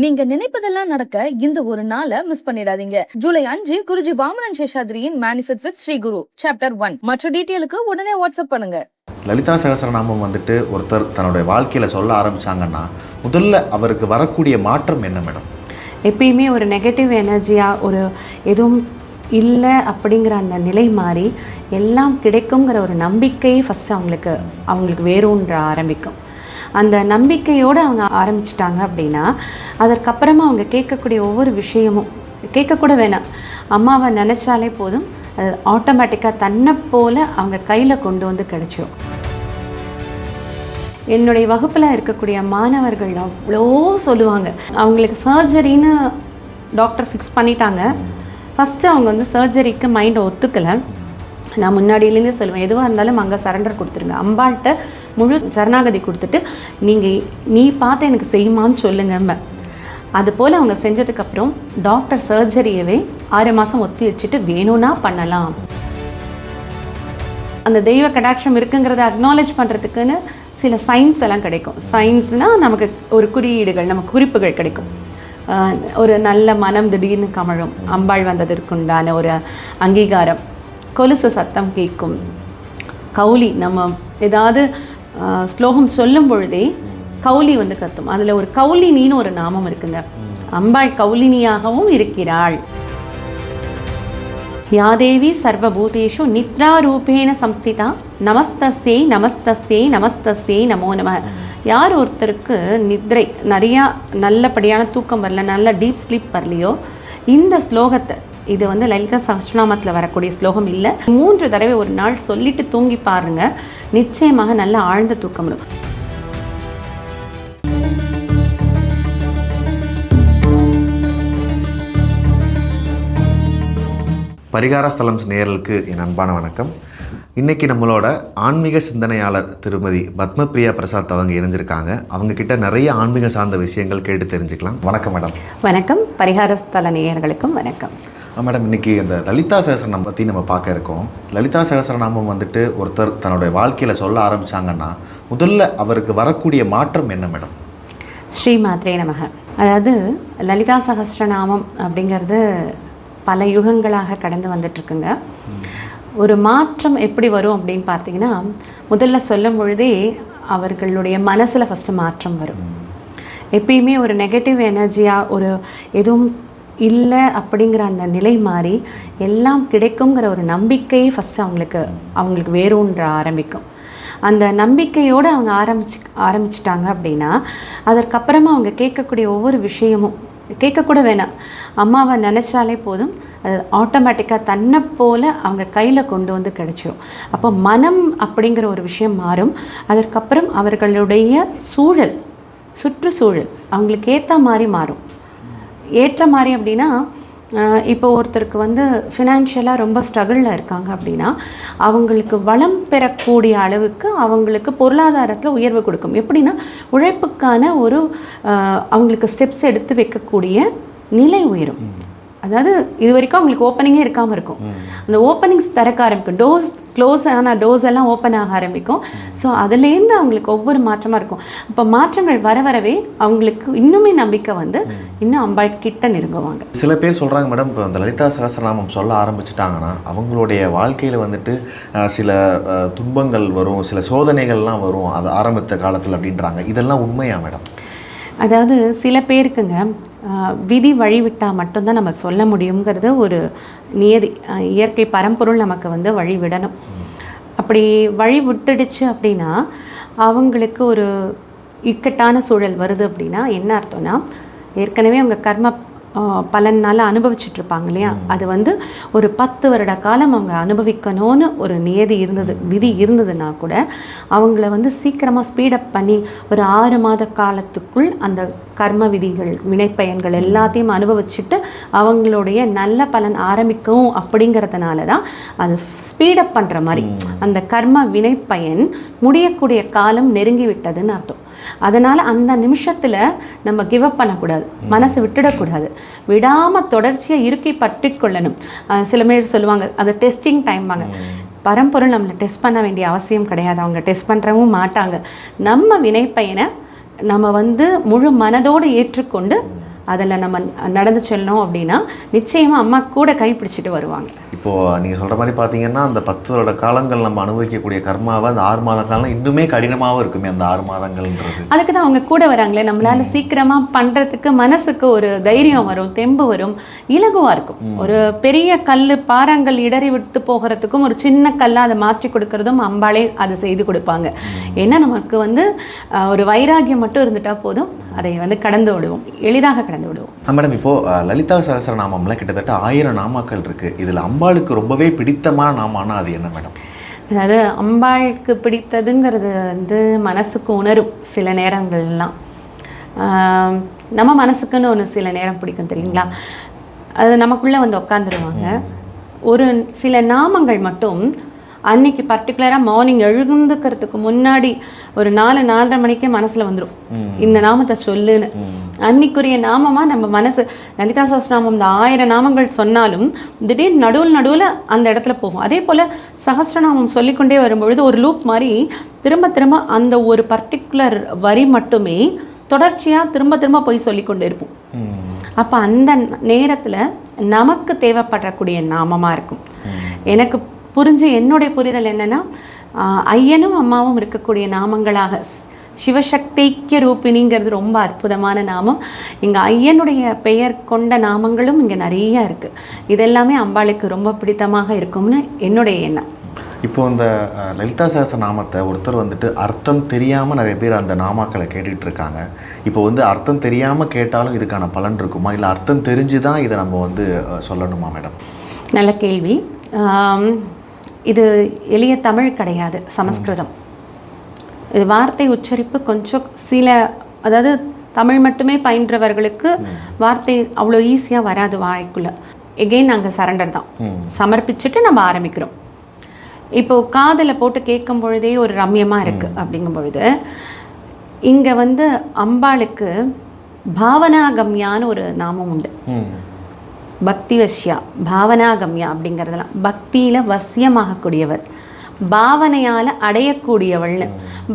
நீங்க நினைப்பதெல்லாம் நடக்க இந்த ஒரு நாளை மிஸ் பண்ணிடாதீங்க. ஜூலை 5 குருஜி வாமனன் சேஷாத்ரியின் manifest with Sri Guru chapter 1. மற்ற டீட்டெயிலுக்கு உடனே வாட்ஸ்அப் பண்ணுங்க. லலிதா சகஸ்ரநாமம் ஒருத்தர் தன்னுடைய வாழ்க்கையில சொல்ல ஆரம்பிச்சாங்கன்னா முதல்ல அவருக்கு வரக்கூடிய மாற்றம் என்ன மேடம்? எப்பயுமே ஒரு நெகட்டிவ் எனர்ஜியாக ஒரு எதுவும் இல்லை அப்படிங்கிற அந்த நிலை மாறி எல்லாம் கிடைக்குங்கிற ஒரு நம்பிக்கையே ஃபஸ்ட்டு அவங்களுக்கு வேரூன்ற ஆரம்பிக்கும். அந்த நம்பிக்கையோடு அவங்க ஆரம்பிச்சிட்டாங்க அப்படின்னா அதற்கப்புறமா அவங்க கேட்கக்கூடிய ஒவ்வொரு விஷயமும் கேட்கக்கூட வேணாம், அம்மாவை நினச்சாலே போதும், அது ஆட்டோமேட்டிக்காக தன்னை போல் அவங்க கையில் கொண்டு வந்து கிடச்சிரும். என்னுடைய வகுப்பில் இருக்கக்கூடிய மாணவர்கள் அவ்வளோ சொல்லுவாங்க. அவங்களுக்கு சர்ஜரின்னு டாக்டர் ஃபிக்ஸ் பண்ணிட்டாங்க. ஃபஸ்ட்டு அவங்க வந்து சர்ஜரிக்கு மைண்டை ஒத்துக்கலை. நான் முன்னாடியிலேருந்தே சொல்லுவேன், எதுவாக இருந்தாலும் அங்கே சரண்டர் கொடுத்துருங்க, அம்பாள்கிட்ட முழு சரணாகதி கொடுத்துட்டு நீ பார்த்து எனக்கு செய்யுமான்னு சொல்லுங்க. அதுபோல் அவங்க செஞ்சதுக்கப்புறம் டாக்டர் சர்ஜரியவே 6 மாதம் ஒத்தி வச்சுட்டு வேணும்னா பண்ணலாம். அந்த தெய்வ கடாட்சம் இருக்குங்கிறத அக்னாலேஜ் பண்ணுறதுக்குன்னு சில சயின்ஸ் எல்லாம் கிடைக்கும். சயின்ஸ்னால் நமக்கு ஒரு குறியீடுகள், நமக்கு குறிப்புகள் கிடைக்கும். ஒரு நல்ல மனம் திடீர்னு கமழும், அம்பாள் வந்ததற்குண்டான ஒரு அங்கீகாரம், கொலுசு சத்தம் கேட்கும், கௌலி நம்ம ஏதாவது ஸ்லோகம் சொல்லும் பொழுதே கௌலி வந்து கத்தும். அதில் ஒரு கௌலினின்னு ஒரு நாமம் இருக்குங்க. அம்பாள் கௌலினியாகவும் இருக்கிறாள். யாதேவி சர்வபூதேஷு நித்ராரூபேன சம்ஸ்திதா நமஸ்தஸ்யை நமஸ்தஸ்யை நமஸ்தஸ்யை நமோ நம. யார் ஒருத்தருக்கு நித்ரை, நிறையா நல்லபடியான தூக்கம் வரல, நல்ல டீப் ஸ்லீப் வரலையோ, இந்த ஸ்லோகத்தை, இது வந்து லலிதா சஹஸ்ரநாமத்தில் வரக்கூடிய ஸ்லோகம் இல்லை, 3 தடவை ஒரு நாள் சொல்லிட்டு தூங்கி பாருங்க, நிச்சயமாக நல்ல ஆழ்ந்த தூக்கம் வரும். பரிகார ஸ்தலம் நேயர்களுக்கு என் அன்பான வணக்கம். இன்றைக்கி நம்மளோட ஆன்மீக சிந்தனையாளர் திருமதி பத்மபிரியா பிரசாத் அவங்க இணைஞ்சிருக்காங்க. அவங்க கிட்ட நிறைய ஆன்மீக சார்ந்த விஷயங்கள் கேட்டு தெரிஞ்சுக்கலாம். வணக்கம் மேடம். வணக்கம். பரிகார ஸ்தல நேயர்களுக்கும் வணக்கம். மேடம், இன்றைக்கி இந்த லலிதா சகஸ்ரநாமம் பற்றி நம்ம பார்க்க இருக்கோம். லலிதா சகஸ்ரநாமம் ஒருத்தர் தன்னுடைய வாழ்க்கையில் சொல்ல ஆரம்பித்தாங்கன்னா முதல்ல அவருக்கு வரக்கூடிய மாற்றம் என்ன மேடம்? ஸ்ரீ மாத்ரே நமக. அதாவது லலிதா சகஸ்ரநாமம் அப்படிங்கிறது பல யுகங்களாக கடந்து வந்துட்டுருக்குங்க. ஒரு மாற்றம் எப்படி வரும் அப்படின்னு பார்த்தீங்கன்னா, முதல்ல சொல்லும் பொழுதே அவர்களுடைய மனசில் ஃபஸ்ட்டு மாற்றம் வரும். எப்பயுமே ஒரு நெகட்டிவ் எனர்ஜியாக ஒரு எதுவும் இல்லை அப்படிங்கிற அந்த நிலை மாறி எல்லாம் கிடைக்குங்கிற ஒரு நம்பிக்கையே ஃபஸ்ட்டு அவங்களுக்கு வேரூன்ற ஆரம்பிக்கும். அந்த நம்பிக்கையோடு அவங்க ஆரம்பிச்சிட்டாங்க அப்படின்னா அதற்கப்புறமா அவங்க கேட்கக்கூடிய ஒவ்வொரு விஷயமும் கேட்கக்கூட வேணாம், அம்மாவை நினச்சாலே போதும், அது ஆட்டோமேட்டிக்காக தன்னை போல் அவங்க கையில் கொண்டு வந்து கிடச்சிரும். அப்போ மனம் அப்படிங்கிற ஒரு விஷயம் மாறும். அதற்கப்புறம் அவர்களுடைய சூழல், சுற்றுச்சூழல் அவங்களுக்கு ஏற்ற மாதிரி மாறும். ஏற்ற மாதிரி அப்படின்னா, இப்போ ஒருத்தருக்கு வந்து ஃபினான்ஷியலாக ரொம்ப ஸ்ட்ரகிளில் இருக்காங்க அப்படின்னா அவங்களுக்கு வளம் பெறக்கூடிய அளவுக்கு அவங்களுக்கு பொருளாதாரத்தில் உயர்வு கொடுக்கும். எப்படின்னா, உழைப்புக்கான ஒரு அவங்களுக்கு ஸ்டெப்ஸ் எடுத்து வைக்கக்கூடிய நிலை உயரும். அதாவது இது வரைக்கும் அவங்களுக்கு ஓப்பனிங்கே இருக்காமல் இருக்கும், அந்த ஓப்பனிங்ஸ் திறக்க ஆரம்பிக்கும். டோர்ஸ் க்ளோஸ் ஆனால் டோர்ஸ் எல்லாம் ஓப்பன் ஆக ஆரம்பிக்கும். ஸோ அதுலேருந்து அவங்களுக்கு ஒவ்வொரு மாற்றமாக இருக்கும். அப்போ மாற்றங்கள் வரவே அவங்களுக்கு இன்னுமே நம்பிக்கை வந்து இன்னும் அம்பாள் கிட்ட நெருங்குவாங்க. சில பேர் சொல்கிறாங்க மேடம், இப்போ அந்த லலிதா சகஸ்ரநாமம் சொல்ல ஆரம்பிச்சிட்டாங்கன்னா அவங்களுடைய வாழ்க்கையில் சில துன்பங்கள் வரும், சில சோதனைகள்லாம் வரும் அது ஆரம்பித்த காலத்தில் அப்படின்றாங்க. இதெல்லாம் உண்மையா மேடம்? அதாவது சில பேருக்குங்க விதி வழிவிட்டால் மட்டும்தான் நம்ம சொல்ல முடியுங்கிறது ஒரு நியதி. இயற்கை பரம்பொருள் நமக்கு வந்து வழி விடணும். அப்படி வழி விட்டுடுச்சு அப்படின்னா அவங்களுக்கு ஒரு இக்கட்டான சூழல் வருது அப்படின்னா என்ன அர்த்தம்னா, ஏற்கனவே அவங்க கர்ம பலனால் அனுபவிச்சுட்ருப்பாங்க இல்லையா, அது வந்து ஒரு 10 வருட காலம் அவங்க அனுபவிக்கணும்னு ஒரு நியதி இருந்தது, விதி இருந்ததுன்னா கூட அவங்கள வந்து சீக்கிரமாக ஸ்பீடப் பண்ணி ஒரு 6 மாத காலத்துக்குள் அந்த கர்ம விதிகள், வினைப்பயன்கள் எல்லாத்தையும் அனுபவிச்சுட்டு அவங்களுடைய நல்ல பலன் ஆரம்பிக்கும். அப்படிங்கிறதுனால தான் அது ஸ்பீடப் பண்ணுற மாதிரி அந்த கர்ம வினைப்பயன் முடியக்கூடிய காலம் நெருங்கி விட்டதுன்னு அர்த்தம். அதனால் அந்த நிமிஷத்தில் நம்ம கிவ் அப் பண்ணக்கூடாது, மனசு விட்டுடக்கூடாது, விடாமல் தொடர்ச்சியாக இறுக்கி பற்றி கொள்ளணும். சில பேர் சொல்லுவாங்க அது டெஸ்டிங் டைம் வாங்க. பரம்பொருள் நம்மளை டெஸ்ட் பண்ண வேண்டிய அவசியம் கிடையாது, அவங்க டெஸ்ட் பண்ணுறவும் மாட்டாங்க. நம்ம வினைப்பயனை நம்ம வந்து முழு மனதோடு ஏற்றுக்கொண்டு அதில் நம்ம நடந்து செல்லணும் அப்படின்னா நிச்சயமாக அம்மா கூட கைப்பிடிச்சிட்டு வருவாங்க. இப்போது நீங்கள் சொல்கிற மாதிரி பார்த்தீங்கன்னா அந்த 10 வருட காலங்கள் நம்ம அனுபவிக்கக்கூடிய கர்மாவை அந்த 6 மாத காலம் இன்னுமே கடினமாகவும் இருக்குமே அந்த 6 மாதங்கள்ன்றது. அதுக்கு தான் அவங்க கூட வராங்களே, நம்மளால் சீக்கிரமாக பண்ணுறதுக்கு மனசுக்கு ஒரு தைரியம் வரும், தெம்பு வரும், இலகுவாக இருக்கும். ஒரு பெரிய கல் பாறாங்கல் இடறி விட்டு போகிறதுக்கும் ஒரு சின்ன கல்லை அதை மாற்றி கொடுக்கறதும் அம்பாளே அதை செய்து கொடுப்பாங்க. ஏன்னா நமக்கு வந்து ஒரு வைராகியம் மட்டும் இருந்துட்டால் போதும், அதை வந்து கடந்து விடுவோம், எளிதாக கடந்து விடுவோம். மேடம், இப்போது லலிதா சகஸ்ரநாமம்ல கிட்டத்தட்ட 1000 நாமாக்கள் இருக்குது. இதில் அம்பாளுக்கு ரொம்பவே பிடித்தமான நாமானா அது என்ன மேடம்? அதாவது அம்பாளுக்கு பிடித்ததுங்கிறது வந்து மனசுக்கு உணரும். சில நேரங்கள்லாம் நம்ம மனசுக்குன்னு ஒன்று சில நேரம் பிடிக்கும் தெரியுங்களா, அது நமக்குள்ளே வந்து உட்காந்துருவாங்க. ஒரு சில நாமங்கள் மட்டும் அன்னைக்கு பர்டிகுலராக மார்னிங் எழுந்துக்கிறதுக்கு முன்னாடி ஒரு 4-4:30 மணிக்கே மனசில் வந்துடும், இந்த நாமத்தை சொல்லுன்னு. அன்னைக்குரிய நாமமாக நம்ம மனசு லலிதா சகஸ்ரநாமம் இந்த 1000 நாமங்கள் சொன்னாலும் திடீர்னு நடுவில் அந்த இடத்துல போகும். அதே போல் சகஸ்ரநாமம் சொல்லிக்கொண்டே வரும்பொழுது ஒரு லூப் மாதிரி திரும்ப திரும்ப அந்த ஒரு பர்டிகுலர் வரி மட்டுமே தொடர்ச்சியாக திரும்ப போய் சொல்லிக்கொண்டே இருப்போம். அப்போ அந்த நேரத்தில் நமக்கு தேவைப்படக்கூடிய நாமமாக இருக்கும். எனக்கு புரிஞ்சு என்னுடைய புரிதல் என்னென்னா, ஐயனும் அம்மாவும் இருக்கக்கூடிய நாமங்களாக சிவசக்திக்கு ரூபினிங்கிறது ரொம்ப அற்புதமான நாமம். இங்கே ஐயனுடைய பெயர் கொண்ட நாமங்களும் இங்கே நிறைய இருக்குது. இதெல்லாமே அம்பாளுக்கு ரொம்ப பிடித்தமாக இருக்கும்னு என்னுடைய எண்ணம். இப்போது இந்த லலிதா சகஸ்ரநாமத்தை ஒருத்தர் வந்துட்டு அர்த்தம் தெரியாமல் நிறைய பேர் அந்த நாமாக்களை கேட்டுட்டு இருக்காங்க. இப்போ வந்து அர்த்தம் தெரியாமல் கேட்டாலும் இதுக்கான பலன் இருக்குமா, இல்லை அர்த்தம் தெரிஞ்சு தான் இதை நம்ம வந்து சொல்லணுமா மேடம்? நல்ல கேள்வி. இது எளிய தமிழ் கிடையாது, சமஸ்கிருதம். இது வார்த்தை உச்சரிப்பு கொஞ்சம் அதாவது தமிழ் மட்டுமே பயின்றவர்களுக்கு வார்த்தை அவ்வளோ ஈஸியாக வராது வாய்க்குள்ளே. எகெயின் நாங்கள் சரண்டர் தான், சமர்ப்பிச்சுட்டு நம்ம ஆரம்பிக்கிறோம். இப்போது காதில் போட்டு கேட்கும் பொழுதே ஒரு ரம்யமாக இருக்குது அப்படிங்கும் பொழுது இங்கே வந்து அம்பாளுக்கு பாவனாகம்யான்னு ஒரு நாமம் உண்டு. பக்தி வசியா, பாவனாகம்யா அப்படிங்கிறதெல்லாம் பக்தியில் வசியமாகக்கூடியவர், பாவனையால் அடையக்கூடியவள்னு.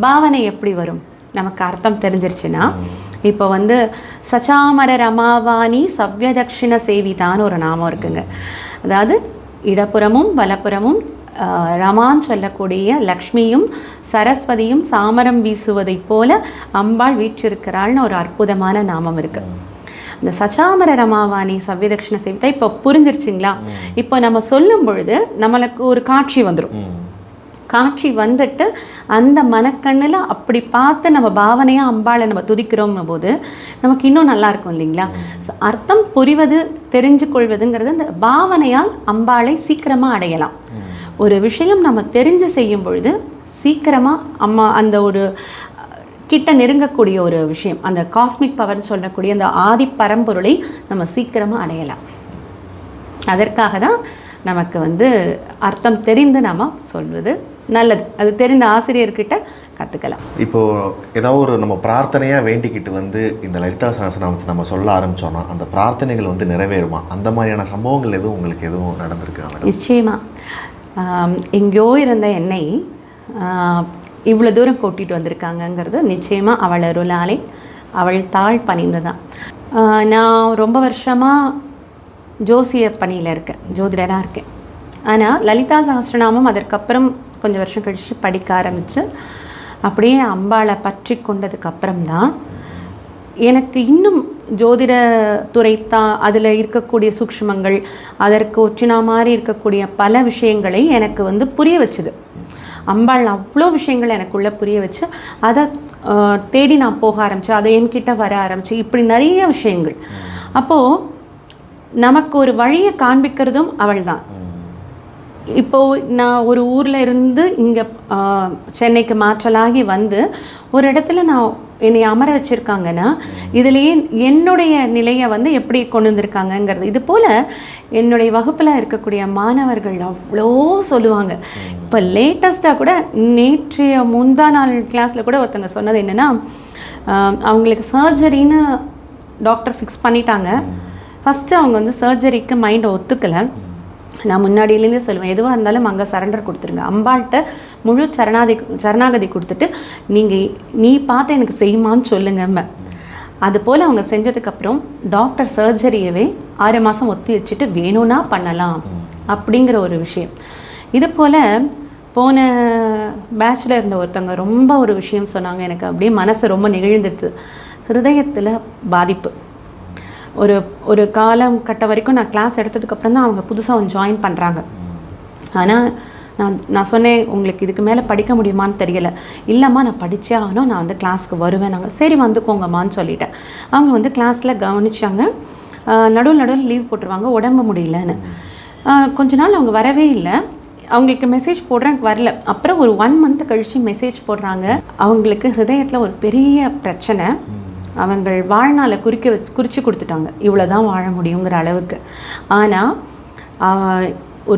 பாவனை எப்படி வரும், நமக்கு அர்த்தம் தெரிஞ்சிருச்சுன்னா, இப்போ வந்து சச்சாமர ரமாவாணி சவ்யதக்ஷிண சேவிதான்னு ஒரு நாமம் இருக்குங்க. அதாவது இடப்புறமும் வலப்புறமும் ரமான்னு சொல்லக்கூடிய லக்ஷ்மியும் சரஸ்வதியும் சாமரம் வீசுவதைப் போல அம்பாள் வீற்றிருக்கிறாள்னு ஒரு அற்புதமான நாமம் இருக்குது. இந்த சச்சாமர ரமாவாணி சவ்யதக்ஷிண சேவிதா இப்போ புரிஞ்சிருச்சிங்களா? இப்போ நம்ம சொல்லும் பொழுது நம்மளுக்கு ஒரு காட்சி வந்துடும். காட்சி வந்துட்டு அந்த மனக்கண்ணில் அப்படி பார்த்து நம்ம பாவனையாக அம்பாளை நம்ம துதிக்கிறோம் போது நமக்கு இன்னும் நல்லா இருக்கும் இல்லைங்களா? அர்த்தம் புரிவது தெரிஞ்சு கொள்வதுங்கிறது அந்த பாவனையால் அம்பாளை சீக்கிரமாக அடையலாம். ஒரு விஷயம் நம்ம தெரிஞ்சு செய்யும் பொழுது சீக்கிரமாக அம்மா அந்த ஒரு கிட்ட நெருங்கக்கூடிய ஒரு விஷயம், அந்த காஸ்மிக் பவர்னு சொல்லக்கூடிய அந்த ஆதி பரம்பொருளை நம்ம சீக்கிரமாக அடையலாம். அதற்காக தான் நமக்கு வந்து அர்த்தம் தெரிந்து நம்ம சொல்வது நல்லது. அது தெரிந்த ஆசிரியர்கிட்ட கற்றுக்கலாம். இப்போது ஏதாவது ஒரு நம்ம பிரார்த்தனையாக வேண்டிக்கிட்டு வந்து இந்த லலிதா சகஸ்ரநாமத்தை நம்ம சொல்ல ஆரம்பித்தோன்னா அந்த பிரார்த்தனைகள் வந்து நிறைவேறுமா? அந்த மாதிரியான சம்பவங்கள் எதுவும் உங்களுக்கு எதுவும் நடந்திருக்கா? நிச்சயமாக. எங்கேயோ இருந்த என்னை இவ்வளோ தூரம் கூட்டிகிட்டு வந்திருக்காங்கங்கிறது நிச்சயமாக அவள் அருளாலே, அவள் தாழ் பணிந்து தான். நான் ரொம்ப வருஷமாக ஜோசிய பணியில் இருக்கேன், ஜோதிடராக இருக்கேன். ஆனால் லலிதா சகஸ்ரநாமம் அதற்கப்புறம் கொஞ்சம் வருஷம் கழித்து படிக்க ஆரம்பித்து அப்படியே அம்பாளை பற்றி கொண்டதுக்கப்புறம்தான் எனக்கு இன்னும் ஜோதிட துறைத்தான் அதில் இருக்கக்கூடிய சூக்ஷ்மங்கள், அதற்கு ஒற்றினா மாதிரி இருக்கக்கூடிய பல விஷயங்களை எனக்கு வந்து புரிய வச்சுது. அம்பாள் அவ்வளோ விஷயங்கள் எனக்குள்ளே புரிய வச்சு அதை தேடி நான் போக ஆரம்பித்தேன், அதை என்கிட்ட வர ஆரம்பிச்சு, இப்படி நிறைய விஷயங்கள். அப்போது நமக்கு ஒரு வழியை காண்பிக்கிறதும் அவள் தான். இப்போது நான் ஒரு ஊரில் இருந்து இங்கே சென்னைக்கு மாற்றலாகி வந்து ஒரு இடத்துல நான் என்னை அமர வச்சுருக்காங்கன்னா இதுலேயே என்னுடைய நிலையை வந்து எப்படி கொண்டு வந்திருக்காங்கங்கிறது. இது போல் என்னுடைய வகுப்பில் இருக்கக்கூடிய மாணவர்கள் அவ்வளோ சொல்லுவாங்க. இப்போ லேட்டஸ்ட்டாக கூட நேற்றைய முந்தா நாள் கிளாஸில் கூட ஒருத்தங்க சொன்னது என்னென்னா, அவங்களுக்கு சர்ஜரின்னு டாக்டர் ஃபிக்ஸ் பண்ணிட்டாங்க. ஃபஸ்ட்டு அவங்க வந்து சர்ஜரிக்கு மைண்டை ஒத்துக்கலை. நான் முன்னாடியிலேருந்தே சொல்லுவேன், எதுவாக இருந்தாலும் அங்கே சரண்டர் கொடுத்துருங்க, அம்பாள்கிட்ட முழு சரணாகதி கொடுத்துட்டு நீ பார்த்து எனக்கு செய்யுமான்னு சொல்லுங்கம்ம. அதுபோல் அவங்க செஞ்சதுக்கப்புறம் டாக்டர் சர்ஜரியவே 6 மாதம் ஒத்தி வச்சுட்டு வேணும்னா பண்ணலாம் அப்படிங்கிற ஒரு விஷயம். இது போல் போன பேட்சில் இருந்த ஒருத்தவங்க ரொம்ப ஒரு விஷயம் சொன்னாங்க, எனக்கு அப்படியே மனசு ரொம்ப நெகிழ்ந்துடுது. ஹிருதயத்தில் பாதிப்பு. ஒரு காலம் கட்ட வரைக்கும் நான் கிளாஸ் எடுத்ததுக்கப்புறம் தான் அவங்க புதுசாக ஜாயின் பண்ணுறாங்க. ஆனால் நான் சொன்னேன், உங்களுக்கு இதுக்கு மேலே படிக்க முடியுமான்னு தெரியலை. இல்லைம்மா நான் படித்தே ஆகணும், நான் வந்து கிளாஸ்க்கு வருவேன். நாங்கள் சரி வந்துக்கோங்கம்மான்னு சொல்லிட்டேன். அவங்க வந்து கிளாஸில் கவனிச்சாங்க. நடுவில் லீவ் போட்டுருவாங்க, உடம்பு முடியலன்னு. கொஞ்ச நாள் அவங்க வரவே இல்லை. அவங்களுக்கு மெசேஜ் போடுறேன், வரல. அப்புறம் ஒரு 1 month கழித்து மெசேஜ் போடுறாங்க. அவங்களுக்கு ஹிருதயத்தில் ஒரு பெரிய பிரச்சனை. அவங்கள் வாழ்நாளை குறித்து கொடுத்துட்டாங்க, இவ்வளோ தான் வாழ முடியுங்கிற அளவுக்கு. ஆனால்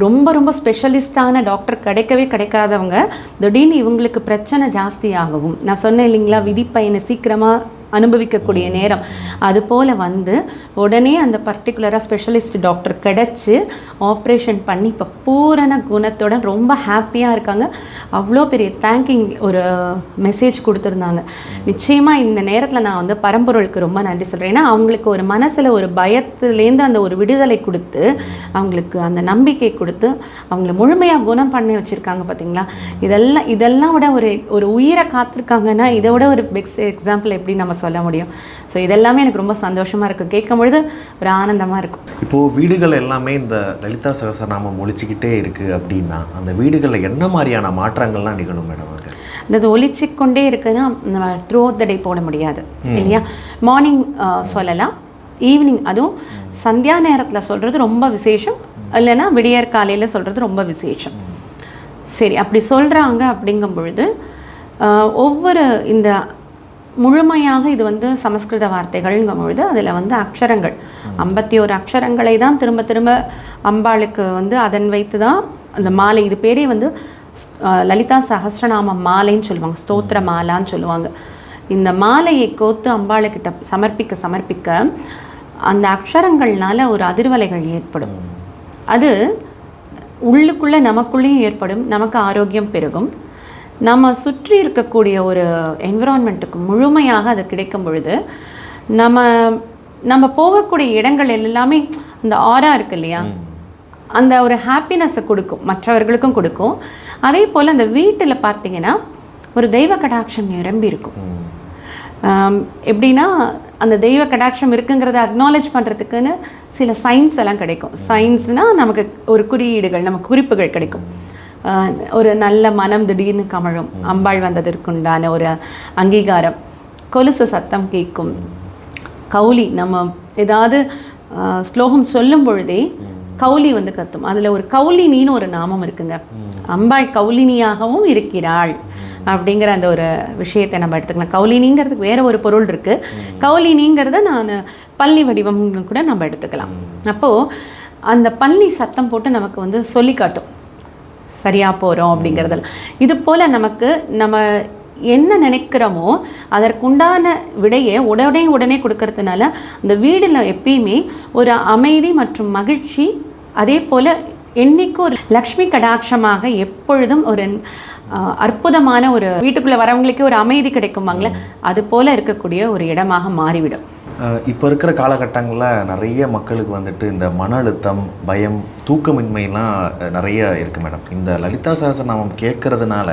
ரொம்ப ரொம்ப ஸ்பெஷலிஸ்டான டாக்டர் கிடைக்காதவங்க திடீர்னு இவங்களுக்கு பிரச்சனை ஜாஸ்தியாகவும், நான் சொன்னேன் இல்லைங்களா, விதிப்பயனை சீக்கிரமாக அனுபவிக்கக்கூடிய நேரம், அதுபோல் வந்து உடனே அந்த பர்டிகுலராக ஸ்பெஷலிஸ்ட் டாக்டர் கிடச்சி ஆப்ரேஷன் பண்ணி இப்போ பூரண குணத்துடன் ரொம்ப ஹாப்பியாக இருக்காங்க. அவ்வளோ பெரிய தேங்கிங் ஒரு மெசேஜ் கொடுத்துருந்தாங்க. நிச்சயமாக இந்த நேரத்தில் நான் வந்து பரம்பொருளுக்கு ரொம்ப நன்றி சொல்கிறேன். ஏன்னா அவங்களுக்கு ஒரு மனசில் ஒரு பயத்துலேருந்து அந்த ஒரு விடுதலை கொடுத்து, அவங்களுக்கு அந்த நம்பிக்கை கொடுத்து, அவங்கள முழுமையாக குணம் பண்ணி வச்சுருக்காங்க. பார்த்தீங்களா, இதெல்லாம் விட ஒரு உயிரை காத்திருக்காங்கன்னா இதை விட ஒரு பெஸ்ட் எக்ஸாம்பிள் எப்படி நம்ம சொல்ல முடியும்? ஸோ இதெல்லாமே எனக்கு ரொம்ப சந்தோஷமாக இருக்கும், கேட்கும் பொழுது ஒரு ஆனந்தமாக இருக்கும். இப்போது வீடுகள் எல்லாமே இந்த லலிதா சகஸ்ரநாமம் ஒழிச்சிக்கிட்டே இருக்குது அப்படின்னா அந்த வீடுகளில் என்ன மாதிரியான மாற்றங்கள்லாம் நிகழும் மேடம்? அது ஒழிச்சிக்கொண்டே இருக்குன்னா நம்ம த்ரூ அவுட் த டே போட முடியாது இல்லையா? மார்னிங் சொல்லலாம், ஈவினிங், அதுவும் சந்தியா நேரத்தில் சொல்கிறது ரொம்ப விசேஷம், இல்லைன்னா விடியற் காலையில் சொல்கிறது ரொம்ப விசேஷம். சரி, அப்படி சொல்கிறாங்க. அப்படிங்கும் பொழுது ஒவ்வொரு இந்த முழுமையாக இது வந்து சமஸ்கிருத வார்த்தைகள்ங்கும் பொழுது அதில் வந்து அக்ஷரங்கள் 51 அக்ஷரங்களை தான் திரும்ப திரும்ப அம்பாளுக்கு வந்து அதன் வைத்து தான் அந்த மாலை. இது பேரே வந்து லலிதா சகஸ்ரநாம மாலைன்னு சொல்லுவாங்க, ஸ்தோத்திர மாலான்னு சொல்லுவாங்க. இந்த மாலையை கோத்து அம்பாளுக்கிட்ட சமர்ப்பிக்க அந்த அக்ஷரங்கள்னால ஒரு அதிர்வலைகள் ஏற்படும். அது உள்ளுக்குள்ளே நமக்குள்ளேயும் ஏற்படும், நமக்கு ஆரோக்கியம் பெருகும். நம்ம சுற்றி இருக்கக்கூடிய ஒரு என்விரான்மெண்ட்டுக்கு முழுமையாக அது கிடைக்கும் பொழுது நம்ம போகக்கூடிய இடங்கள் எல்லாமே அந்த ஆரா இருக்கு இல்லையா, அந்த ஒரு ஹாப்பினஸை கொடுக்கும், மற்றவர்களுக்கும் கொடுக்கும். அதே போல் அந்த வீட்டில் பார்த்தீங்கன்னா ஒரு தெய்வ கடாட்சம் நிரம்பி இருக்கும். எப்படின்னா அந்த தெய்வ கடாட்சம் இருக்குங்கிறத அக்னாலேஜ் பண்ணுறதுக்குன்னு சில சயின்ஸ் எல்லாம் கிடைக்கும். சயின்ஸ்னால் நமக்கு ஒரு குறியீடுகள், நமக்கு குறிப்புகள் கிடைக்கும். ஒரு நல்ல மனம் திடீர்னு கமழும், அம்பாள் வந்ததற்குண்டான ஒரு அங்கீகாரம், கொலுசு சத்தம் கேட்கும், கௌலி நம்ம ஏதாவது ஸ்லோகம் சொல்லும் பொழுதே கௌலி வந்து கத்தும். அதில் ஒரு கௌலினின்னு ஒரு நாமம் இருக்குங்க. அம்பாள் கௌலினியாகவும் இருக்கிறாள் அப்படிங்கிற அந்த ஒரு விஷயத்தை நம்ம எடுத்துக்கலாம். கௌலினிங்கிறதுக்கு வேறு ஒரு பொருள் இருக்குது. கௌலினிங்கிறத நான் பள்ளி வடிவம்னு கூட நம்ம எடுத்துக்கலாம். அப்போது அந்த பள்ளி சத்தம் போட்டு நமக்கு வந்து சொல்லி காட்டும் சரியாக போகிறோம் அப்படிங்கிறதெல்லாம். இது போல் நம்ம என்ன நினைக்கிறோமோ அதற்குண்டான விடையை உடனே கொடுக்கறதுனால அந்த வீடில் எப்பயுமே ஒரு அமைதி மற்றும் மகிழ்ச்சி, அதே போல் என்னைக்கும் ஒரு லக்ஷ்மி கடாட்சமாக எப்பொழுதும் ஒரு அற்புதமான ஒரு வீட்டுக்குள்ளே வரவங்களுக்கே ஒரு அமைதி கிடைக்குமாங்களே, அது போல் இருக்கக்கூடிய ஒரு இடமாக மாறிவிடும். இப்போ இருக்கிற காலகட்டங்களில் நிறைய மக்களுக்கு வந்துட்டு இந்த மன அழுத்தம், பயம், தூக்கமின்மைலாம் நிறைய இருக்குது மேடம். இந்த லலிதா சகஸ்ரநாமம் கேட்கறதுனால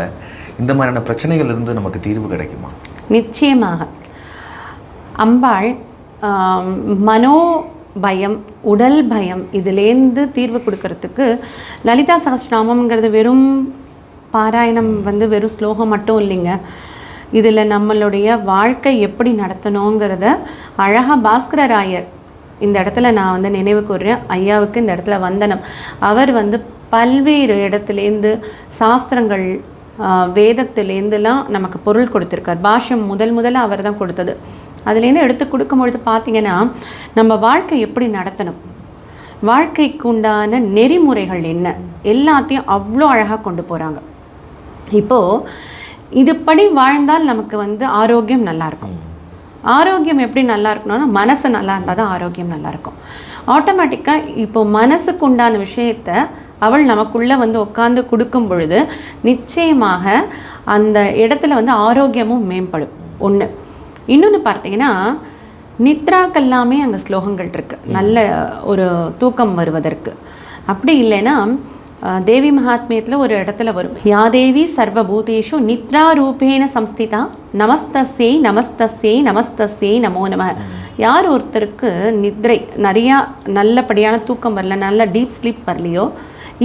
இந்த மாதிரியான பிரச்சனைகள் இருந்து நமக்கு தீர்வு கிடைக்குமா? நிச்சயமாக. அம்பாள் மனோ பயம், உடல் பயம், இதிலேருந்து தீர்வு கொடுக்கறதுக்கு லலிதா சகஸ்ரநாமம்ங்கிறது வெறும் பாராயணம் வந்து வெறும் ஸ்லோகம் மட்டும் இல்லைங்க. இதில் நம்மளுடைய வாழ்க்கை எப்படி நடத்தணுங்கிறத அழகாக பாஸ்கரராயர், இந்த இடத்துல நான் வந்து நினைவு கூறுறேன், ஐயாவுக்கு இந்த இடத்துல வந்தனம். அவர் வந்து பல்வேறு இடத்துலேருந்து சாஸ்திரங்கள், வேதத்திலேருந்துலாம் நமக்கு பொருள் கொடுத்துருக்கார். பாஷ்யம் முதல்ல அவர் தான் கொடுத்தது. அதுலேருந்து எடுத்து கொடுக்கும்பொழுது பார்த்திங்கன்னா நம்ம வாழ்க்கை எப்படி நடத்தணும், வாழ்க்கைக்கு உண்டான நெறிமுறைகள் என்ன, எல்லாத்தையும் அவ்வளோ அழகாக கொண்டு போகிறாங்க. இப்போது இதுபடி வாழ்ந்தால் நமக்கு வந்து ஆரோக்கியம் நல்லாயிருக்கும். ஆரோக்கியம் எப்படி நல்லா இருக்கணும்னா மனசு நல்லா இருந்தால் தான் ஆரோக்கியம் நல்லாயிருக்கும். ஆட்டோமேட்டிக்காக இப்போது மனசுக்கு உண்டான விஷயத்தை அவள் நமக்குள்ளே வந்து உட்காந்து கொடுக்கும் பொழுது நிச்சயமாக அந்த இடத்துல வந்து ஆரோக்கியமும் மேம்படும். ஒன்று. இன்னொன்று பார்த்தீங்கன்னா நித்ராக்கெல்லாமே அங்கே ஸ்லோகங்கள் இருக்குது, நல்ல ஒரு தூக்கம் வருவதற்கு. அப்படி இல்லைன்னா தேவி மகாத்மியத்தில் ஒரு இடத்துல வரும், யா தேவி சர்வபூதேஷு நித்ரா ரூபேன சம்ஸ்திதா நமஸ்தஸ்யை நமஸ்தஸ்யை நமஸ்தஸ்யை நமோ நம. யார் ஒருத்தருக்கு நித்ரை நிறையா நல்லபடியான தூக்கம் வரல, நல்ல டீப் ஸ்லீப் வரலையோ,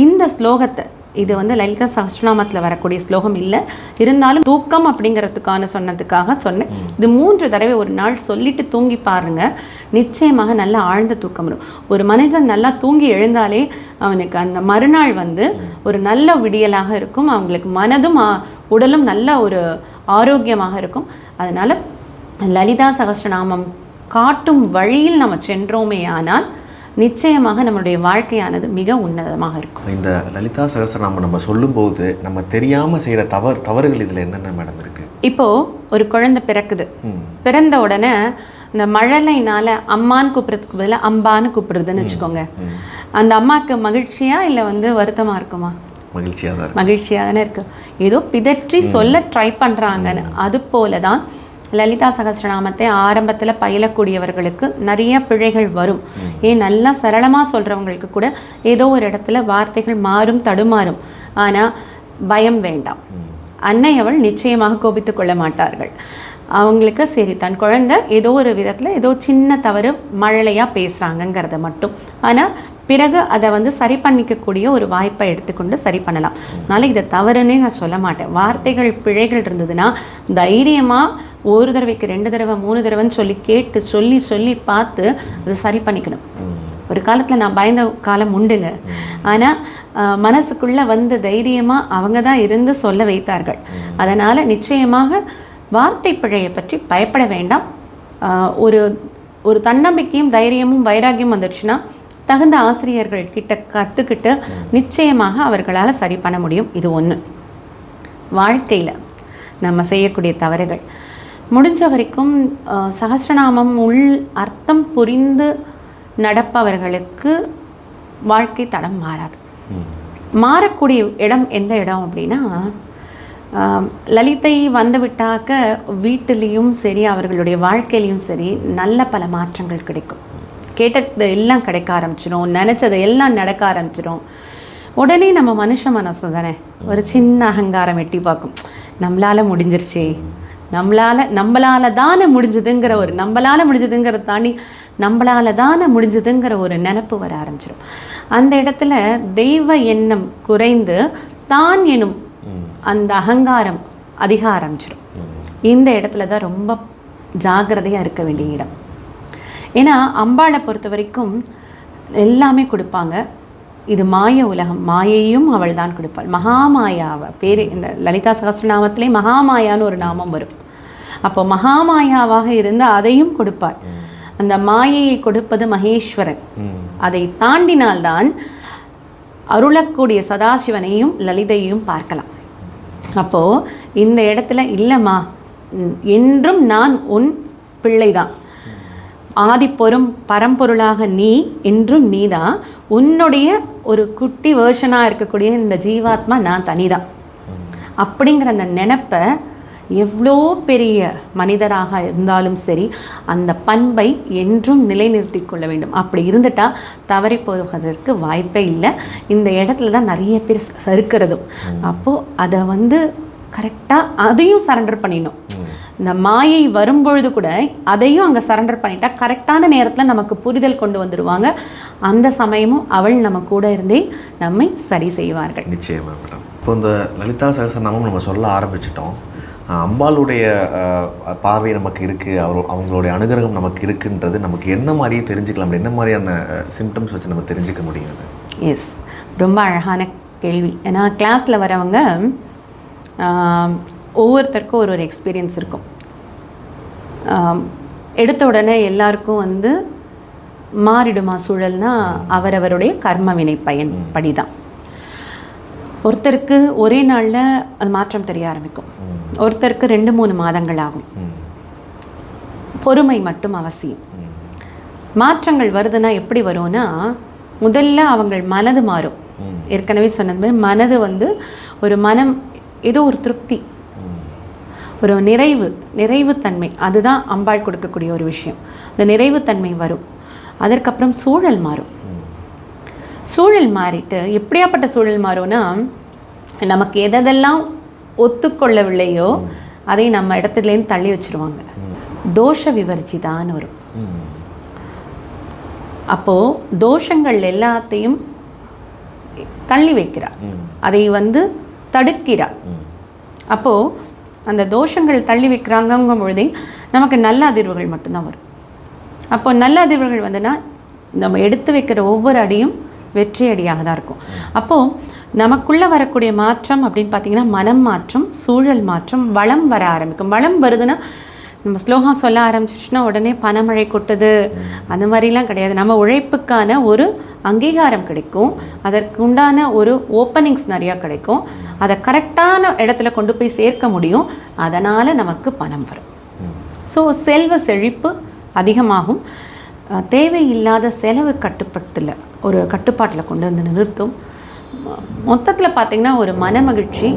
இந்த ஸ்லோகத்தை, இது வந்து லலிதா சஹஸ்ரநாமத்தில் வரக்கூடிய ஸ்லோகம் இல்லை, இருந்தாலும் தூக்கம் அப்படிங்கிறதுக்கான சொன்னதுக்காக சொன்னேன். இது 3 தடவை ஒரு நாள் சொல்லிட்டு தூங்கி பாருங்க, நிச்சயமாக நல்ல ஆழ்ந்த தூக்கம் வரும். ஒரு மனிதன் நல்லா தூங்கி எழுந்தாலே அவனுக்கு அந்த மறுநாள் வந்து ஒரு நல்ல விடியலாக இருக்கும், அவங்களுக்கு மனதும் உடலும் நல்ல ஒரு ஆரோக்கியமாக இருக்கும். அதனால் லலிதா சஹஸ்ரநாமம் காட்டும் வழியில் நம்ம சென்றோமே ஆனால் நிச்சயமாக நம்மளுடைய வாழ்க்கையானது மிக உன்னதமாக இருக்கும். இந்த லலிதா சகஸ்ரநாமம் நம்ம சொல்லும்போது நம்ம தெரியாமல் செய்கிற தவறுகள் இதில் என்னென்ன மேடம் இருக்குது? இப்போது ஒரு குழந்தை பிறக்குது, பிறந்த உடனே இந்த மழலைனால அம்மான்னு கூப்பிட்றதுக்கு பதிலாக அம்பான்னு கூப்பிடுறதுன்னு வச்சுக்கோங்க. அந்த அம்மாவுக்கு மகிழ்ச்சியாக இல்லை வந்து வருத்தமாக இருக்குமா? மகிழ்ச்சியாக தானே இருக்குது. ஏதோ பிதற்றி சொல்ல ட்ரை பண்ணுறாங்கன்னு. அது போல தான் லலிதா சகஸ்ரநாமத்தை ஆரம்பத்தில் பயிலக்கூடியவர்களுக்கு நிறைய பிழைகள் வரும். நல்லா சரளமாக சொல்கிறவங்களுக்கு கூட ஏதோ ஒரு இடத்துல வார்த்தைகள் மாறும், தடுமாறும். ஆனால் பயம் வேண்டாம், அன்னை அவள் நிச்சயமாக கோபித்து கொள்ள மாட்டார்கள். அவங்களுக்கு சரி, தன் குழந்தை ஏதோ ஒரு விதத்தில் ஏதோ சின்ன தவறு மழலையாக பேசுகிறாங்கங்கிறத மட்டும், ஆனால் பிறகு அதை வந்து சரி பண்ணிக்கக்கூடிய ஒரு வாய்ப்பை எடுத்துக்கொண்டு சரி பண்ணலாம். அதனால் இதை தவறுன்னே நான் சொல்ல மாட்டேன். வார்த்தைகள் பிழைகள் இருந்ததுன்னா தைரியமாக ஒரு தடவைக்கு 2 தடவை 3 தடவைன்னு சொல்லி கேட்டு சொல்லி சொல்லி பார்த்து அதை சரி பண்ணிக்கணும். ஒரு காலத்தில் நான் பயந்த காலம் உண்டுங்க, ஆனால் மனசுக்குள்ளே வந்து தைரியமாக அவங்க தான் இருந்து சொல்ல வைத்தார்கள். அதனால் நிச்சயமாக வார்த்தை பிழையை பற்றி பயப்பட வேண்டாம். ஒரு தன்னம்பிக்கையும் தைரியமும் வைராகியம் வந்துடுச்சுன்னா தகுந்த ஆசிரியர்கள் கிட்ட கற்றுக்கிட்டு நிச்சயமாக அவர்களால் சரி பண்ண முடியும். இது ஒன்று. வாழ்க்கையில் நம்ம செய்யக்கூடிய தவறுகள் முடிஞ்ச வரைக்கும் சஹஸ்ரநாமம் உள் அர்த்தம் புரிந்து நடப்பவர்களுக்கு வாழ்க்கை தடம் மாறாது. மாறக்கூடிய இடம் எந்த இடம் அப்படின்னா, லலிதை வந்து விட்டாக்க வீட்டிலையும் சரி அவர்களுடைய வாழ்க்கையிலையும் சரி நல்ல பல மாற்றங்கள் கிடைக்கும். கேட்டது எல்லாம் கிடைக்க ஆரம்பிச்சிடும், நினச்சது எல்லாம் நடக்க ஆரம்பிச்சிடும். உடனே நம்ம மனுஷ மனசு தானே ஒரு சின்ன அகங்காரம் எட்டி பார்க்கும், நம்மளால் முடிஞ்சிருச்சே, நம்மளால் தானே முடிஞ்சதுங்கிற ஒரு முடிஞ்சதுங்கிறத தாண்டி நம்மளால் தானே முடிஞ்சதுங்கிற ஒரு நினப்பு வர ஆரம்பிச்சிடும். அந்த இடத்துல தெய்வ எண்ணம் குறைந்து தான் எனும் அந்த அகங்காரம் அதிக ஆரம்பிச்சிடும். இந்த இடத்துல தான் ரொம்ப ஜாக்கிரதையாக இருக்க வேண்டிய இடம். ஏன்னா அம்பாளை பொறுத்த வரைக்கும் எல்லாமே கொடுப்பாங்க. இது மாய உலகம், மாயையும் அவள் தான் கொடுப்பாள். மகாமாயாவை பேர் இந்த லலிதா சகஸ்ரநாமத்திலே மகாமாயான்னு ஒரு நாமம் வரும். அப்போ மகாமாயாவாக இருந்து அதையும் கொடுப்பாள். அந்த மாயையை கொடுப்பது மகேஸ்வரன். அதை தாண்டினால்தான் அருளக்கூடிய சதாசிவனையும் லலிதையும் பார்க்கலாம். அப்போது இந்த இடத்துல இல்லைம்மா, என்றும் நான் உன் பிள்ளைதான், ஆதிப்பொரும் பரம்பொருளாக நீ என்றும் நீதான், உன்னுடைய ஒரு குட்டி வேர்ஷனாக இருக்கக்கூடிய இந்த ஜீவாத்மா நான் தனிதான் அப்படிங்கிற அந்த நினைப்பை எவ்வளோ பெரிய மனிதராக இருந்தாலும் சரி அந்த பண்பை என்றும் நிலைநிறுத்தி கொள்ள வேண்டும். அப்படி இருந்துட்டால் தவறி போவதற்கு வாய்ப்பே இல்லை. இந்த இடத்துல தான் நிறைய பேர் சறுக்கிறதும். அப்போது அதை வந்து கரெக்டாக அதையும் சரண்டர் பண்ணிடணும். இந்த மாயை வரும்பொழுது கூட அதையும் அங்கே சரண்டர் பண்ணிட்டா கரெக்டான நேரத்தில் நமக்கு புரிதல் கொண்டு வந்துடுவாங்க. அந்த சமயமும் அவள் நம்ம கூட இருந்தே நம்மை சரி செய்வார்கள். நிச்சயமாக மேடம். இப்போ இந்த லலிதா சகஸ்ரநாமம் நம்ம சொல்ல ஆரம்பிச்சிட்டோம். அம்பாளுடைய பார்வை நமக்கு இருக்குது, அவங்களுடைய அனுகிரகம் நமக்கு இருக்குன்றது நமக்கு என்ன மாதிரியே தெரிஞ்சுக்கலாம், என்ன மாதிரியான சிம்டம்ஸ் வச்சு நம்ம தெரிஞ்சுக்க முடியாது? எஸ், ரொம்ப அழகான கேள்வி. ஏன்னா கிளாஸில் வரவங்க ஒவ்வொருத்தருக்கும் ஒரு எக்ஸ்பீரியன்ஸ் இருக்கும். எடுத்த உடனே எல்லாருக்கும் வந்து மாறிடுமா சூழல்னா அவரவருடைய கர்ம வினை பயன் படிதான். ஒருத்தருக்கு ஒரே நாளில் அது மாற்றம் தெரிய ஆரம்பிக்கும், ஒருத்தருக்கு 2-3 மாதங்கள் ஆகும். பொறுமை மட்டும் அவசியம். மாற்றங்கள் வருதுன்னா எப்படி வரும்னா, முதல்ல அவங்கள் மனது மாறும். ஏற்கனவே சொன்னது மாதிரி மனது வந்து ஒரு மனம் ஏதோ ஒரு திருப்தி, ஒரு நிறைவுத்தன்மை, அதுதான் அம்பாள் கொடுக்கக்கூடிய ஒரு விஷயம். இந்த நிறைவுத்தன்மை வரும். அதற்கப்புறம் சூழல் மாறும். சூழல் மாறிட்டு எப்படியாப்பட்ட சூழல் மாறும்னா, நமக்கு எதெல்லாம் ஒத்துக்கொள்ளவில்லையோ அதை நம்ம இடத்துலேருந்து தள்ளி வச்சுருவாங்க. தோஷ விவர்ஜிதான்னு வரும். அப்போது தோஷங்கள் எல்லாத்தையும் தள்ளி வைக்கிறார், அதை தடுக்கிறார். அப்போது அந்த தோஷங்கள் தள்ளி வைக்கிறாங்கும் பொழுதே நமக்கு நல்ல அதிர்வுகள் மட்டும்தான் வரும். அப்போ நல்ல அதிர்வுகள் வந்துன்னா நம்ம எடுத்து வைக்கிற ஒவ்வொரு அடியும் வெற்றி அடியாக தான் இருக்கும். அப்போது நமக்குள்ளே வரக்கூடிய மாற்றம் அப்படின்னு பார்த்திங்கன்னா, மனம் மாற்றம், சூழல் மாற்றம், வளம் வர ஆரம்பிக்கும். வளம் வருதுன்னா நம்ம ஸ்லோகம் சொல்ல ஆரம்பிச்சிச்சுன்னா உடனே பணமழை கொட்டுது அந்த மாதிரிலாம் கிடையாது. நம்ம உழைப்புக்கான ஒரு அங்கீகாரம் கிடைக்கும், அதற்கு உண்டான ஒரு ஓப்பனிங்ஸ் நிறையா கிடைக்கும், அதை கரெக்டான இடத்துல கொண்டு போய் சேர்க்க முடியும். அதனால் நமக்கு பணம் வரும். ஸோ செல்வ செழிப்பு அதிகமாகும். தேவையில்லாத செலவு ஒரு கட்டுப்பாட்டில் கொண்டு வந்து நிறுத்தும். மொத்தத்தில் பார்த்திங்கன்னா ஒரு மனமகிழ்ச்சி,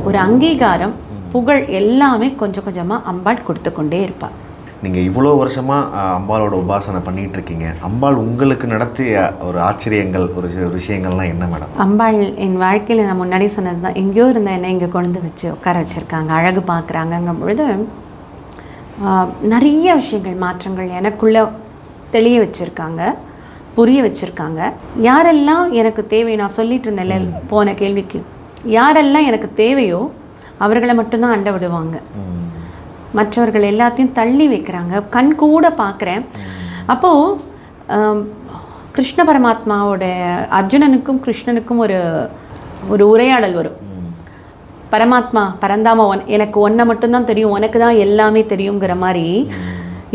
ஒரு அங்கீகாரம், புகழ் எல்லாமே கொஞ்சம் கொஞ்சமாக அம்பாள் கொடுத்து கொண்டே இருப்பாள். நீங்கள் இவ்வளோ வருஷமாக அம்பாளோட உபாசனை பண்ணிகிட்டு இருக்கீங்க. அம்பாள் உங்களுக்கு நடத்திய ஒரு ஆச்சரியங்கள், ஒரு விஷயங்கள்லாம் என்ன மேடம்? அம்பாள் என் வாழ்க்கையில் நான் முன்னாடி சொன்னது தான், எங்கேயோ இருந்த என்னை இங்கே கொண்டு வச்சு உட்கார வச்சுருக்காங்க, அழகு பார்க்குறாங்கங்கும் பொழுது நிறைய விஷயங்கள், மாற்றங்கள் எனக்குள்ளே தெளிய வச்சுருக்காங்க, புரிய வச்சுருக்காங்க. யாரெல்லாம் எனக்கு தேவை, நான் சொல்லிட்டு இருந்தேன் போன கேள்விக்கு, யாரெல்லாம் எனக்கு தேவையோ அவர்களை மட்டும்தான் அண்ட விடுவாங்க. மற்றவர்கள் எல்லாத்தையும் தள்ளி வைக்கிறாங்க. கண் கூட பார்க்குறேன். அப்போது கிருஷ்ண பரமாத்மாவோட அர்ஜுனனுக்கும் கிருஷ்ணனுக்கும் ஒரு உரையாடல் வரும். பரமாத்மா பரந்தாமா எனக்கு ஒன்றை மட்டும்தான் தெரியும், உனக்கு தான் எல்லாமே தெரியுங்கிற மாதிரி,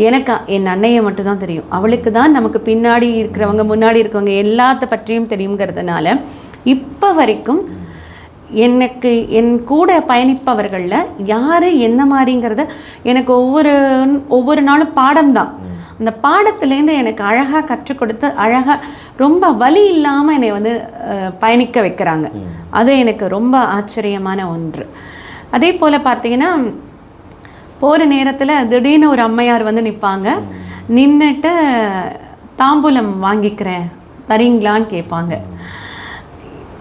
எனக்கு என் அன்னையை மட்டும்தான் தெரியும், அவளுக்கு தான் நமக்கு பின்னாடி இருக்கிறவங்க முன்னாடி இருக்கிறவங்க எல்லாத்த பற்றியும் தெரியுங்கிறதுனால இப்போ வரைக்கும் எனக்கு என் கூட பயணிப்பவர்களில் யார் என்ன மாதிரிங்கிறத எனக்கு ஒவ்வொரு நாளும் பாடம்தான். அந்த பாடத்துலேருந்து எனக்கு அழகாக கற்றுக் கொடுத்து அழகாக ரொம்ப வலி இல்லாமல் என்னை பயணிக்க வைக்கிறாங்க. அது எனக்கு ரொம்ப ஆச்சரியமான ஒன்று. அதே போல் பார்த்தீங்கன்னா, போகிற நேரத்தில் திடீர்னு ஒரு அம்மையார் நிற்பாங்க. நின்றுட்டு தாம்பூலம் வாங்கிக்கிறேன் வரீங்களான்னு கேட்பாங்க.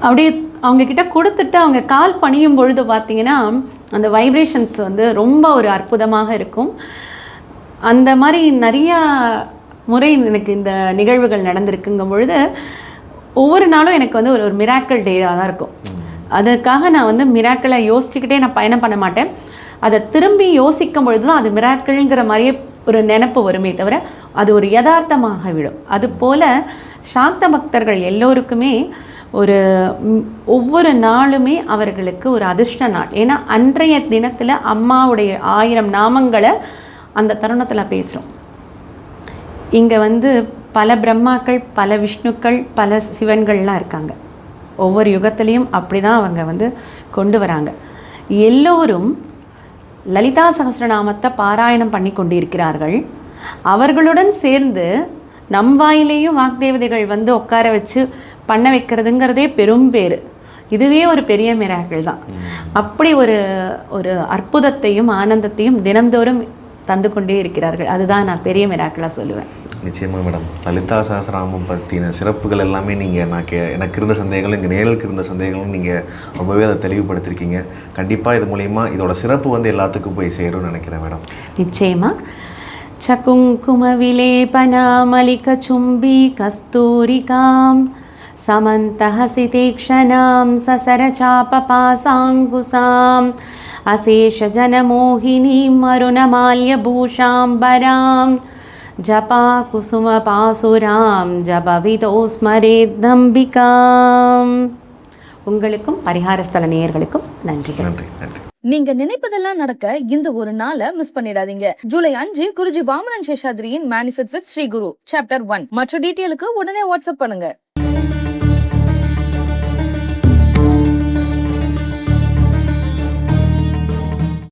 அப்படியே அவங்கக்கிட்ட கொடுத்துட்டு அவங்க கால் பணியும் பொழுது பார்த்திங்கன்னா அந்த வைப்ரேஷன்ஸ் ரொம்ப ஒரு அற்புதமாக இருக்கும். அந்த மாதிரி நிறையா முறை எனக்கு இந்த நிகழ்வுகள் நடந்திருக்குங்கும் பொழுது ஒவ்வொரு நாளும் எனக்கு ஒரு மிராக்கிள் டேயாக தான் இருக்கும். அதற்காக நான் மிராக்கிளை யோசிச்சுக்கிட்டே நான் பயணம் பண்ண மாட்டேன். அதை திரும்பி யோசிக்கும் பொழுது தான் அது மிராக்கிள்ங்கிற மாதிரியே ஒரு நினைப்பு வருமே தவிர அது ஒரு யதார்த்தமாக விடும். அதுபோல் சாந்த பக்தர்கள் எல்லோருக்குமே ஒவ்வொரு நாளுமே அவர்களுக்கு ஒரு அதிர்ஷ்ட நாள். ஏன்னா அன்றைய தினத்தில் அம்மாவுடைய 1000 நாமங்களை அந்த தருணத்தில் பேசுகிறோம். இங்கே பல பிரம்மாக்கள், பல விஷ்ணுக்கள், பல சிவன்கள்லாம் இருக்காங்க. ஒவ்வொரு யுகத்திலையும் அப்படி தான் அவங்க கொண்டு வராங்க. எல்லோரும் லலிதா சகஸ்ரநாமத்தை பாராயணம் பண்ணி கொண்டிருக்கிறார்கள். அவர்களுடன் சேர்ந்து நம் வாயிலேயும் வாக்தேவதைகள் உட்கார வச்சு பண்ண வைக்கிறதுங்கிறதே பெரும் பேர். இதுவே ஒரு பெரிய மிராக்கிள் தான். அப்படி ஒரு அற்புதத்தையும் ஆனந்தத்தையும் தினந்தோறும் தந்து கொண்டே இருக்கிறார்கள். அதுதான் நான் பெரிய மிராக்கிளாக சொல்லுவேன். நிச்சயமாக மேடம், லலிதா சகஸ்ரநாமம் பற்றின சிறப்புகள் எல்லாமே நீங்கள் எனக்கு இருந்த சந்தேகங்களும் இங்கே நேருக்கு இருந்த சந்தேகங்களும் நீங்கள் ரொம்பவே அதை தெளிவுபடுத்திருக்கீங்க. கண்டிப்பாக இது மூலயமா இதோட சிறப்பு எல்லாத்துக்கும் போய் சேரும்னு நினைக்கிறேன் மேடம். நிச்சயமாக. சகுங்கும விலேபனாமலிக சும்பி கஸ்தூரிகாம் समन्तहसितीक्षणां ससरचापपासाङ्कुशाम् अशेषजनमोहिनीं अरुणमाल्यभूषाम्बरां जपाकुसुमपासुरां जपविदो स्मरेदम्बिकाम्. உங்களுக்கும் பரிகாரஸ்தல நேயர்களுக்கும் நன்றிகள். நன்றி நன்றி. நீங்க நினைப்பதெல்லாம் நடக்க இந்த ஒரு நாளை மிஸ் பண்ணிடாதீங்க. ஜூலை 5 குருஜி வாமனன் சேஷாத்ரியின் manifest with Sri Guru chapter 1. மற்ற டீட்டெயிலுக்கு உடனே வாட்ஸ்அப் பண்ணுங்க.